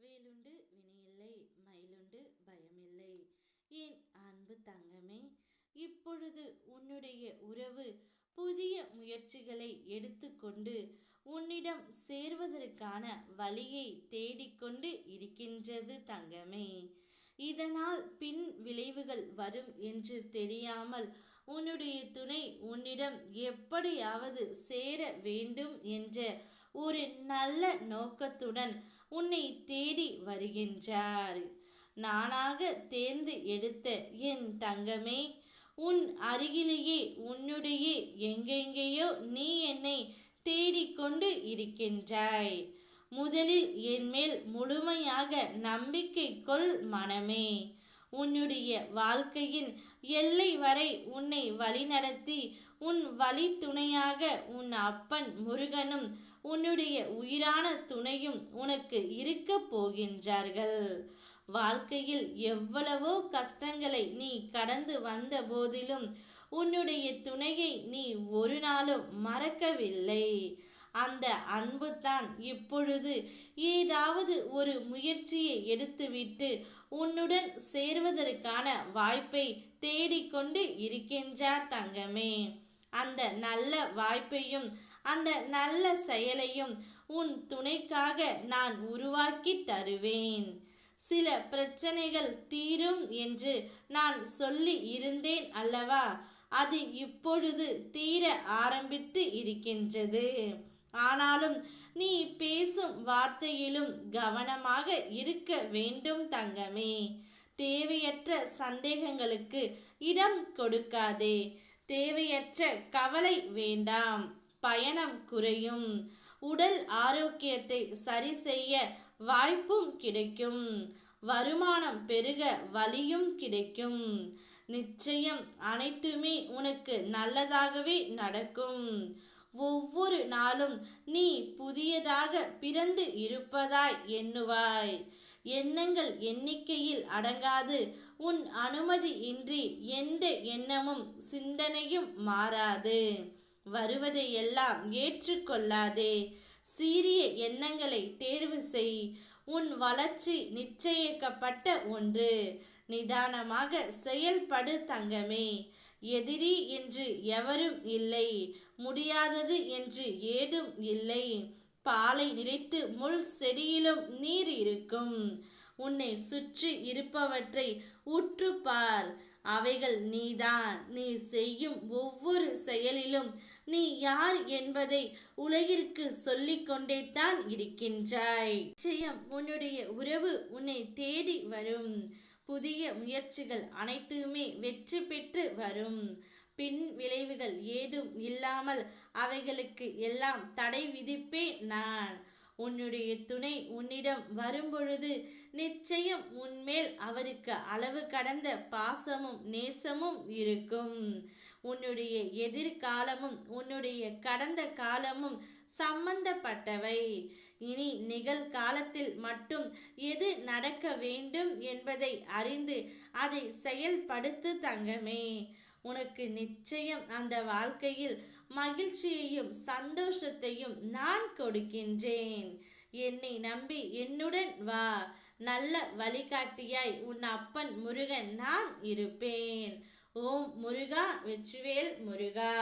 வேலுண்டு வினையில்லை, மயிலுண்டு பயமில்லை. என் அன்பு தங்கமே, இப்பொழுது உன்னுடைய உறவு புதிய முயற்சிகளை எடுத்துக்கொண்டு உன்னிடம் சேர்வதற்கான வழியை தேடிக்கொண்டு இருக்கின்றது தங்கமே. இதனால் பின் விளைவுகள் வரும் என்று தெரியாமல் உன்னுடைய துணை உன்னிடம் எப்படியாவது சேர வேண்டும் என்ற ஒரு நல்ல நோக்கத்துடன் உன்னை தேடி வருகின்றார். நானாக தேர்ந்து எடுத்த என் தங்கமே, உன் அருகிலேயே உன்னுடைய எங்கெங்கேயோ நீ என்னை தேடிக்கொண்டு இருக்கின்றாய். முதலில் என் மேல் முழுமையாக நம்பிக்கை கொள் மனமே. உன்னுடைய வாழ்க்கையின் எல்லை வரை உன்னை வழிநடத்தி உன் வழி துணையாக உன் அப்பன் முருகனும் உன்னுடைய உயிரான துணையும் உனக்கு இருக்க போகின்றார்கள். வாழ்க்கையில் எவ்வளவோ கஷ்டங்களை நீ கடந்து வந்த போதிலும் உன்னுடைய துணையை நீ ஒரு நாளும் மறக்கவில்லை. அந்த அன்பு தான் இப்பொழுது ஏதாவது ஒரு முயற்சியை எடுத்துவிட்டு உன்னுடன் சேர்வதற்கான வாய்ப்பை தேடிக்கொண்டு இருக்கின்றார் தங்கமே. அந்த நல்ல வாய்ப்பையும் அந்த நல்ல செயலையும் உன் துணைக்காக நான் உருவாக்கி தருவேன். சில பிரச்சனைகள் தீரும் என்று நான் சொல்லி இருந்தேன் அல்லவா, அது இப்பொழுது தீர ஆரம்பித்து இருக்கின்றது. ஆனாலும் நீ பேசும் வார்த்தையிலும் கவனமாக இருக்க வேண்டும் தங்கமே. தேவையற்ற சந்தேகங்களுக்கு இடம் கொடுக்காதே. தேவையற்ற கவலை வேண்டாம். பயணம் குறையும். உடல் ஆரோக்கியத்தை சரி செய்ய வாய்ப்பும் கிடைக்கும். வருமானம் பெருக வழியும் கிடைக்கும். நிச்சயம் அனைத்துமே உனக்கு நல்லதாகவே நடக்கும். ஒவ்வொரு நாளும் நீ புதியதாக பிறந்து இருப்பதாய் எண்ணுவாய். எண்ணங்கள் எண்ணிக்கையில் அடங்காது. உன் அனுமதி இன்றி எந்த எண்ணமும் சிந்தனையும் மாறாது. வருவதை எல்லாம் ஏற்றுக்கொள்ளாதே. சீரிய எண்ணங்களை தேர்வு செய். உன் வளர்ச்சி நிச்சயிக்கப்பட்ட ஒன்று. நிதானமாக செயல்படு தங்கமே. எதிரி என்று எவரும் இல்லை. முடியாதது என்று ஏதும் இல்லை. பாலை நிறைத்து முள் செடியிலும் நீர் இருக்கும். உன்னை சுற்றி இருப்பவற்றை உற்றுப்பார். அவைகள் நீதான். நீ செய்யும் ஒவ்வொரு செயலிலும் நீ யார் என்பதை உலகிற்கு சொல்லிக்கொண்டே தான் இருக்கின்றாய். நிச்சயம் உன்னுடைய உறவு உன்னை தேடி வரும். புதிய முயற்சிகள் அனைத்துமே வெற்றி பெற்று வரும். பின் விளைவுகள் ஏதும் இல்லாமல் அவைகளுக்கு எல்லாம் தடை விதிப்பேன் நான். உன்னுடைய துணை உன்னிடம் வரும்பொழுது நிச்சயம் உன்மேல் அவருக்கு அளவு கடந்த பாசமும் நேசமும் இருக்கும். உன்னுடைய எதிர்காலமும் உன்னுடைய கடந்த காலமும் சம்பந்தப்பட்டவை. இனி நிகழ்காலத்தில் மட்டும் எது நடக்க வேண்டும் என்பதை அறிந்து அதை செயல்படுத்து தங்கமே. உனக்கு நிச்சயம் அந்த வாழ்க்கையில் மகிழ்ச்சியையும் சந்தோஷத்தையும் நான் கொடுக்கின்றேன். என்னை நம்பி என்னுடன் வா. நல்ல வழிகாட்டியாய் உன் அப்பன் முருகன் நான் இருப்பேன். ஓம் முருகா, வெற்றிவேல் முருகா.